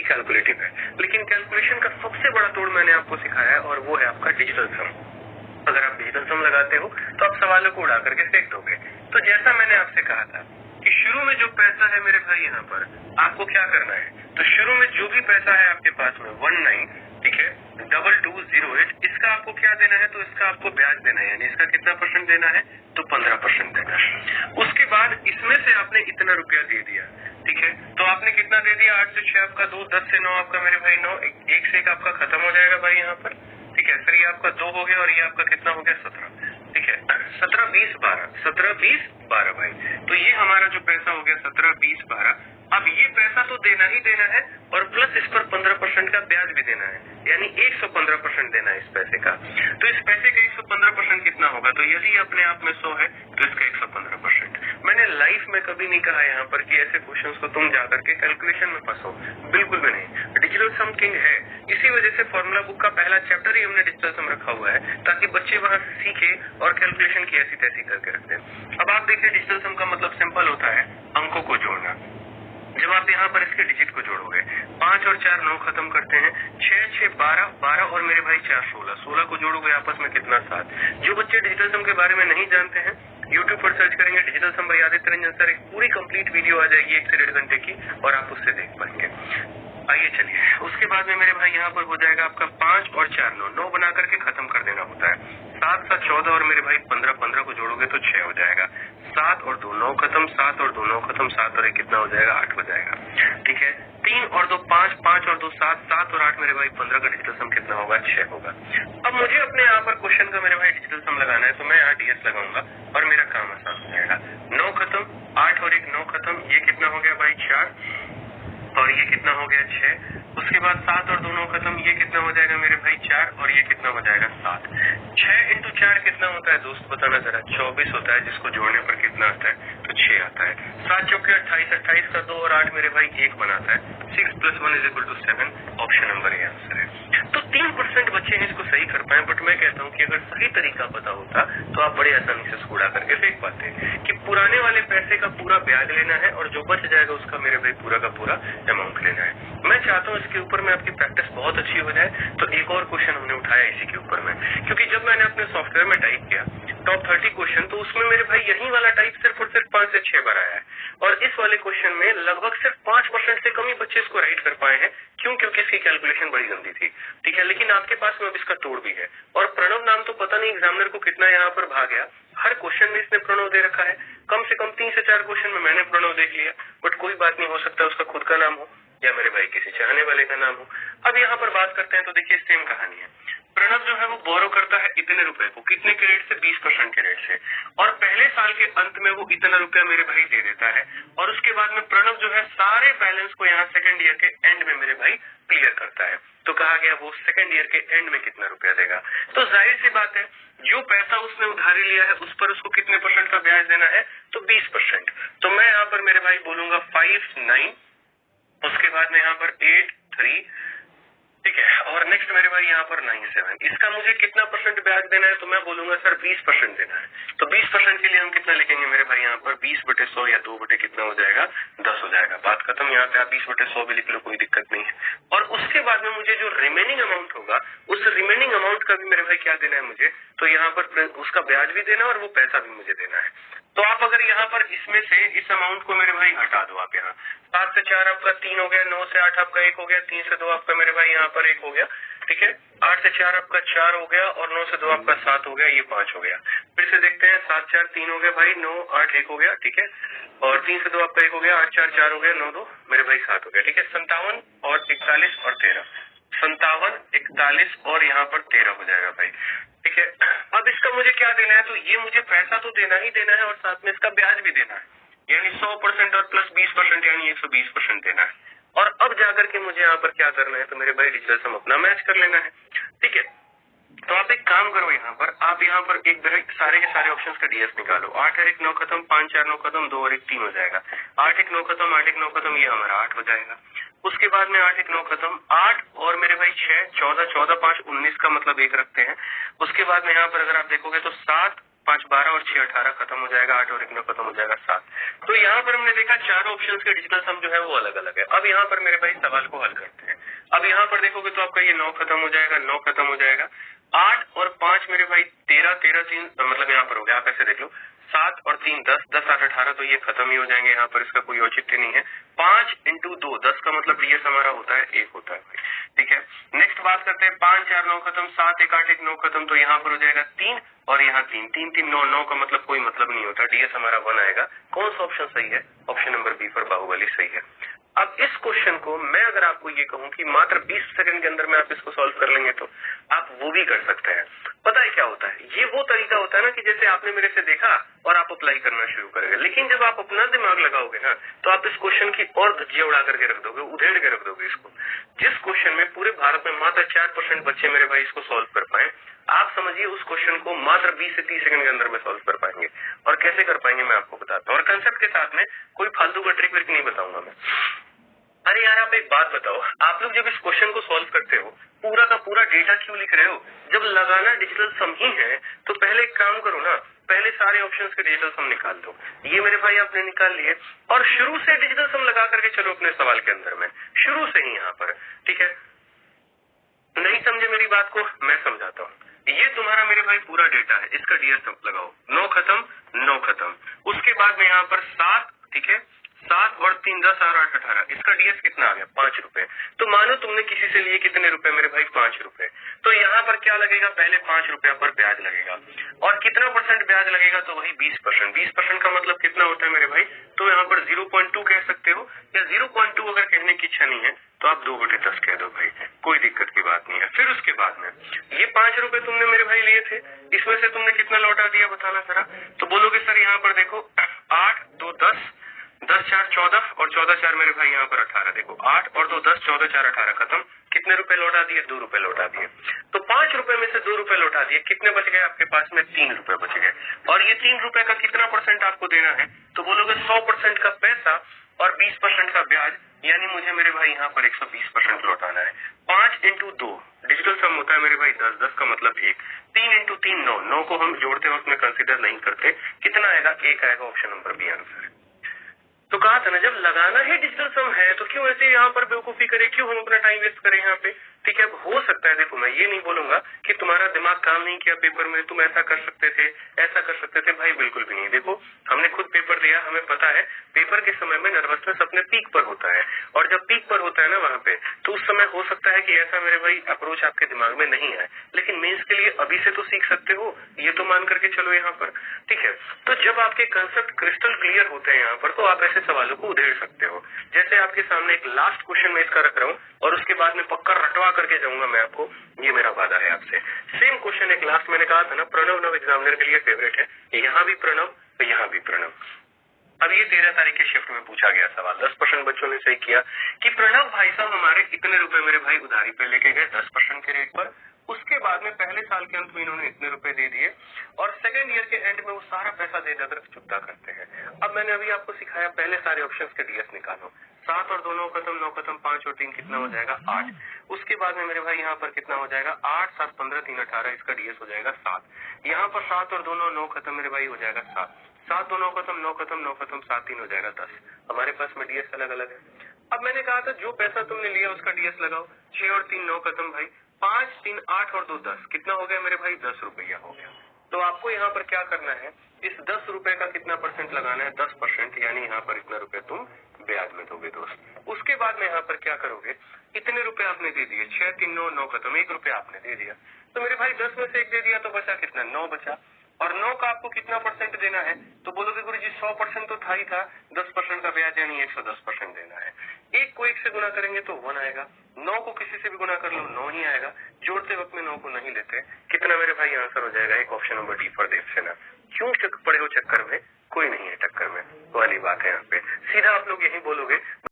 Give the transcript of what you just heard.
बहुत ही कैलकुलेटिव है, लेकिन कैलकुलेशन का सबसे बड़ा तोड़ मैंने आपको सिखाया है और वो है आपका डिजिटल सम। अगर आप डिजिटल सम लगाते हो तो आप सवालों को उड़ा करके फेंक दोगे। तो जैसा मैंने आपसे कहा था कि शुरू में जो पैसा है मेरे भाई यहाँ पर आपको क्या करना है, तो शुरू में जो भी पैसा है आपके पास में 19, ठीक है, 2208, इसका आपको क्या देना है, तो इसका आपको ब्याज देना है, यानी इसका कितना परसेंट देना है, तो 15% देना है। उसके बाद इसमें से आपने इतना रुपया दे दिया, ठीक है, तो आपने कितना दे दिया, 8 से 6 आपका 2, 10 से 9 आपका मेरे भाई 9, 1 से 1 आपका खत्म हो जाएगा भाई यहाँ पर, ठीक है। फिर ये आपका 2 हो गया और ये आपका कितना हो गया 17, ठीक है, 17, 20, 12, 17, 20, 12 भाई। तो ये हमारा जो पैसा हो गया 17, 20, 12। अब ये पैसा तो देना ही देना है और प्लस इस पर 15% का ब्याज भी देना है, यानी 115% देना है इस पैसे का। तो इस पैसे का 115% कितना होगा, तो यदि अपने आप में 100 है तो इसका 115%। मैंने लाइफ में कभी नहीं कहा यहाँ पर कि ऐसे क्वेश्चंस को तुम जाकर के कैलकुलेशन में फंसो, बिल्कुल भी नहीं। डिजिटल सम किंग है, इसी वजह से फॉर्मूला बुक का पहला चैप्टर ही हमने डिजिटल सम रखा हुआ है, ताकि बच्चे वहां से सीखे और कैलकुलेशन की ऐसी तैसी करके रख दें। अब आप देखिए डिजिटल सम का मतलब सिंपल होता है अंकों को जोड़ना। जब आप यहाँ पर इसके डिजिट को जोड़ोगे, 5 और 4 9 खत्म करते हैं, 6 6 12 12 और मेरे भाई 4 16 16 को जोड़ोगे आपस में कितना 7। जो बच्चे डिजिटल सम के बारे में नहीं जानते हैं, YouTube पर सर्च करेंगे डिजिटल सम बाय आदित्य रंजन सर, एक पूरी कंप्लीट वीडियो आ जाएगी 1 से 1.5 घंटे की, और आप उससे देख पाएंगे। आइए चलिए, उसके बाद में मेरे भाई यहाँ पर हो जाएगा आपका 5 और 4 9 9 बना करके खत्म कर देना होता है। 7 7 14 और मेरे भाई 15 15 को जोड़ोगे तो 6 हो जाएगा। 7 और 2 9 खत्म, 7 और 2 9 खत्म, 7 और 1 कितना हो जाएगा 8 हो जाएगा, ठीक है। 3 और 2 5, 5 और 2 7, 7 और 8 मेरे भाई 15 का डिजिटल सम कितना होगा 6 होगा। अब मुझे अपने यहाँ पर क्वेश्चन का मेरे भाई डिजिटल सम लगाना है, तो मैं यहाँ DS लगाऊंगा और मेरा काम आसान हो जाएगा। 9 खत्म, 8 और 1 9 खत्म, ये कितना हो गया भाई 4, और ये कितना हो गया 6। उसके बाद 7 और 2 9 खत्म, ये कितना हो जाएगा मेरे भाई 4, और ये कितना हो जाएगा 7। 6 इंटू 4 कितना होता है दोस्त, बताना जरा, 24 होता है, जिसको जोड़ने पर कितना आता है, तो 6 आता है। 7 चौके 28, 28 का 2 और 8 मेरे भाई 1 बनाता है, 6 + 1 = 7, ऑप्शन नंबर ए आंसर है। तो 3% बच्चे हैं इसको सही कर पाए, बट मैं कहता हूँ कि अगर सही तरीका पता होता तो आप बड़े आसानी से इसको उड़ा करके फेंक पाते कि पुराने वाले पैसे का पूरा ब्याज लेना है और जो बच जाएगा उसका मेरे भाई पूरा का पूरा अमाउंट लेना है। मैं चाहता हूँ इसके ऊपर में आपकी प्रैक्टिस बहुत अच्छी हो जाए, तो एक और क्वेश्चन हमने उठाया इसी के ऊपर में, क्योंकि जब मैंने अपने सॉफ्टवेयर में टाइप किया टॉप 30 क्वेश्चन, तो उसमें मेरे भाई यही वाला टाइप सिर्फ और सिर्फ 5 से 6 बार आया है, और इस वाले क्वेश्चन में लगभग सिर्फ 5% से कम ही बच्चे इसको राइट कर पाए हैं। क्यों? क्योंकि इसकी कैलकुलेशन बड़ी गंदी थी, ठीक है। लेकिन आपके पास में अब इसका तोड़ भी है, और प्रणव नाम तो पता नहीं एग्जामिनर को कितना यहाँ पर भाग गया, हर क्वेश्चन में इसने प्रणव दे रखा है। कम से कम 3 से 4 क्वेश्चन में मैंने प्रणव देख लिया, बट कोई बात नहीं, हो सकता है उसका खुद का नाम हो या मेरे भाई किसी चाहने वाले का नाम हो। अब यहाँ पर बात करते हैं, तो देखिए सेम कहानी है। प्रणव जो है वो बोरो करता है इतने रुपए को, कितने के रेट से, 20% के रेट से, और पहले साल के अंत में वो इतना रुपया मेरे भाई दे देता है, और उसके बाद में प्रणव जो है सारे बैलेंस को यहाँ सेकंड ईयर के एंड में मेरे भाई क्लियर करता है। तो कहा गया वो सेकंड ईयर के एंड में कितना रुपया देगा, तो जाहिर सी बात है जो पैसा उसने उधारी लिया है उस पर उसको कितने % का ब्याज देना है, तो 20%। तो मैं यहाँ पर मेरे भाई बोलूंगा 5 9, उसके बाद में यहाँ पर 8 3, ठीक है, और नेक्स्ट मेरे भाई यहाँ पर 9 7। इसका मुझे कितना % ब्याज देना है, तो मैं बोलूंगा सर 20% देना है। तो 20% के लिए हम कितना लिखेंगे मेरे भाई यहाँ पर 20/100 या 2 कितना हो जाएगा 10 हो जाएगा, बात खत्म। यहाँ पे आप 20/100 भी लिख लो, कोई दिक्कत नहीं है। और उसके बाद में मुझे जो रिमेनिंग अमाउंट होगा, उस रिमेनिंग अमाउंट का भी मेरे भाई क्या देना है मुझे, तो यहाँ पर उसका ब्याज भी देना और वो पैसा भी मुझे देना है। तो आप अगर यहाँ पर इसमें से इस अमाउंट को मेरे भाई हटा दो, आप यहाँ 7 से 4 आपका 3 हो गया, 9 से 8 आपका 1 हो गया, 3 से 2 आपका मेरे भाई यहाँ पर 1 हो गया, ठीक है, 8 से 4 आपका 4 हो गया, और 9 से 2 आपका 7 हो गया, ये 5 हो गया। फिर से देखते हैं, 7 4 3 हो गया भाई, 9 8 1 हो गया, ठीक है, और 3 से 2 आपका 1 हो गया, 8 4 4 हो गया, 9 2 मेरे भाई 7 हो गया, ठीक है। 57 और 41 और 13, 57 41 और यहाँ पर 13 हो जाएगा भाई, ठीक है। अब इसका मुझे क्या देना है, तो ये मुझे पैसा तो देना ही देना है और साथ में इसका ब्याज भी देना है, यानी 100% और प्लस 20% यानी 120% देना है। और अब जाकर के मुझे यहाँ पर क्या करना है, तो मेरे भाई डिजिटल सम अपना मैच कर लेना है, ठीक है। तो आप एक काम करो, यहाँ पर आप यहाँ पर एक सारे के सारे ऑप्शंस का DS निकालो। 8 और 1 9 खत्म, 5 4 9 खत्म, 2 और 1 3 हो जाएगा। 8 1 9 खत्म, 8 1 9 खत्म, ये हमारा 8 हो जाएगा। उसके बाद में 8 1 9 खत्म, 8 और मेरे भाई 6 14 14 5 19 का मतलब 1 रखते हैं। उसके बाद में यहाँ पर अगर आप देखोगे तो 7 5 12 और 6 18 खत्म हो जाएगा, 8 और 1 9 खत्म हो जाएगा 7। तो यहाँ पर हमने देखा चारों ऑप्शंस के डिजिटल सम जो है वो अलग अलग है। अब यहाँ पर मेरे भाई सवाल को हल करते हैं। अब यहाँ पर देखोगे तो आपका ये 9 खत्म हो जाएगा, 9 खत्म हो जाएगा, 8 और 5 मेरे भाई 13 13 3 मतलब यहाँ पर हो गया। आप ऐसे देख लो 7 और 3 10 10 8 18 तो ये खत्म ही हो जाएंगे, यहाँ पर इसका कोई औचित्य नहीं है। 5 इंटू 2 10 का मतलब डीएस हमारा होता है 1 होता है भाई, ठीक है। नेक्स्ट बात करते हैं 5 4 9 खत्म, 7 1 8 1 9 खत्म, तो यहाँ पर हो जाएगा 3 और यहाँ 3 3 3 9 9 का मतलब कोई मतलब नहीं होता, डीएस हमारा 1 आएगा। कौन सा ऑप्शन सही है? Option number B for Baahubali सही है। अब इस क्वेश्चन को मैं अगर आपको ये कहूं कि मात्र 20 सेकंड के अंदर में आप इसको सॉल्व कर लेंगे तो आप वो भी कर सकते हैं। पता है क्या होता है, ये वो तरीका होता है ना कि जैसे आपने मेरे से देखा और आप अप्लाई करना शुरू करेंगे, लेकिन जब आप अपना दिमाग लगाओगे ना तो आप इस क्वेश्चन की और धज्जियां उड़ा करके रख दोगे, उधेड़ के रख दोगे इसको। जिस क्वेश्चन में पूरे भारत में मात्र 4% बच्चे मेरे भाई इसको सॉल्व कर पाए, आप समझिए उस क्वेश्चन को मात्र 20 से 30 सेकंड के अंदर में सॉल्व कर पाएंगे। और कैसे कर पाएंगे मैं आपको बताता हूँ, और कंसेप्ट के साथ में कोई फालतू का ट्रिक विक नहीं बताऊंगा मैं। अरे यार आप एक बात बताओ, आप लोग जब इस क्वेश्चन को सॉल्व करते हो पूरा का पूरा डेटा क्यों लिख रहे हो? जब लगाना डिजिटल सम ही है तो पहले एक काम करो ना, पहले सारे ऑप्शंस के डिजिटल सम निकाल दो। ये मेरे भाई आपने निकाल लिए और शुरू से डिजिटल सम लगा करके चलो अपने सवाल के अंदर में, शुरू से ही यहाँ पर, ठीक है। नहीं समझे मेरी बात को, मैं समझाता हूँ। ये तुम्हारा मेरे भाई पूरा डेटा है, इसका डीएस लगाओ, 9 खत्म 9 खत्म, उसके बाद में यहाँ पर 7, ठीक है, 7 और 3 10 और 8 18, इसका डीएस कितना आ गया? 5 रुपए। तो मानो तुमने किसी से लिए कितने रुपए मेरे भाई? 5 रुपए। तो यहाँ पर क्या लगेगा? पहले 5 रुपया पर ब्याज लगेगा, और कितना परसेंट ब्याज लगेगा? तो वही 20%। 20% का मतलब कितना होता है मेरे भाई? तो यहाँ पर 0.2 कह सकते हो, या 0.2 अगर कहने की इच्छा नहीं है तो आप 2/10 कह दो भाई, कोई दिक्कत की बात नहीं है। फिर उसके बाद में ये 5 रुपए तुमने मेरे भाई लिए थे, इसमें से तुमने कितना लौटा दिया बताना जरा। तो बोलोगे सर यहाँ पर देखो 8 2 10 10 4 14 और 14 4 मेरे भाई यहाँ पर 18। देखो 8 और 2 10 14 4 18 खत्म। कितने रुपए लौटा दिए? 2 रुपए लौटा दिए। तो 5 रुपए में से 2 रुपए लौटा दिए, कितने बच गए आपके पास में? 3 रुपए बच गए। और ये 3 रुपए का कितना परसेंट आपको देना है? तो बोलोगे 100% का पैसा और 20% का ब्याज, यानी मुझे मेरे भाई यहाँ पर 120% लौटाना है। 5 इंटू 2 डिजिटल सम होता है मेरे भाई 10, 10 का मतलब 1, 3 इंटू 3 9, 9 को हम जोड़ते वक्त में कंसिडर नहीं करते, कितना आएगा? 1 आएगा। ऑप्शन नंबर बी आंसर है। तो कहा था ना, जब लगाना ही डिजिटल सम है तो क्यों ऐसे यहाँ पर बेवकूफी करे, क्यों हम अपना टाइम वेस्ट करें यहाँ पे, ठीक है। अब हो सकता है, देखो मैं ये नहीं बोलूंगा कि तुम्हारा दिमाग काम नहीं किया पेपर में, तुम ऐसा कर सकते थे ऐसा कर सकते थे, भाई बिल्कुल भी नहीं। देखो हमने खुद पेपर दिया, हमें पता है पेपर के समय में नर्वसनेस अपने पीक पर होता है, और जब पीक पर होता है ना वहां पे, तो उस समय हो सकता है कि ऐसा मेरे भाई अप्रोच आपके दिमाग में नहीं आए, लेकिन मेंस के लिए अभी से तो सीख सकते हो, ये तो मान करके चलो यहाँ पर, ठीक है। तो जब आपके कंसेप्ट क्रिस्टल क्लियर होते हैं यहाँ पर, तो आप ऐसे सवालों को उधेड़ सकते हो। जैसे आपके सामने एक लास्ट क्वेश्चन मैं इसका रख रहा हूँ, और उसके बाद में पक्का रटवा करके जाऊंगा मैं आपको, ये मेरा वादा है आपसे। सेम क्वेश्चन एक लास्ट, मैंने कहा था ना प्रणव नव एग्जामिनर के लिए फेवरेट है, यहाँ भी प्रणव तो यहाँ भी प्रणव। अब ये 13 तारीख के शिफ्ट में पूछा गया सवाल, 10% बच्चों ने सही किया कि प्रणव भाई साहब हमारे इतने रुपए मेरे भाई उधारी पे लेके गए 10% के रेट पर, उसके बाद में पहले साल के अंत में इन्होंने इतने रुपए दे दिए, और सेकेंड ईयर के एंड में वो सारा पैसा दे देकर चुकता करते हैं। अब मैंने अभी आपको सिखाया, पहले सारे ऑप्शंस के डीएस निकालो। 7 और 2 9 खत्म, 9 खत्म, 5 और 3 कितना हो जाएगा? 8। उसके बाद में मेरे भाई यहाँ पर कितना हो जाएगा? 8 7 15 3 18, इसका डीएस हो जाएगा 7। यहाँ पर 7 और 2 9 खत्म मेरे भाई हो जाएगा 7, 7 2 9 खत्म, 9 खत्म, 9 खत्म, 7 3 हो जाएगा 10। हमारे पास में डीएस अलग अलग है। अब मैंने कहा था जो पैसा तुमने लिया उसका डीएस लगाओ, 6 और 3 9 खत्म भाई, 5 3 8 और 2 10, कितना हो गया मेरे भाई? 10 रुपया हो गया। तो आपको यहाँ पर क्या करना है, इस 10 रुपए का कितना परसेंट लगाना है? 10%, यानी यहाँ पर इतना रुपए तुम ब्याज में दोगे दोस्त। उसके बाद में यहाँ पर क्या करोगे, इतने रुपए आपने दे दिए, 6 3 9 9 खत्म, 1 रुपया आपने दे दिया, तो मेरे भाई 10 में से 1 दे दिया, तो बचा कितना? 9 बचा। और 9 का आपको कितना परसेंट देना है? तो बोलोगे गुरुजी 100% तो था ही था, 10% का ब्याज यानी 110% देना है। 1 को 1 से गुना करेंगे तो 1 आएगा, 9 को किसी से भी गुना कर लो 9 ही आएगा, जोड़ते वक्त में 9 को नहीं लेते, कितना मेरे भाई आंसर हो जाएगा? एक। Option number D for Devasena. क्यों पड़े हो चक्कर में? कोई नहीं है टक्कर में वाली बात है यहाँ पे, सीधा आप लोग यही बोलोगे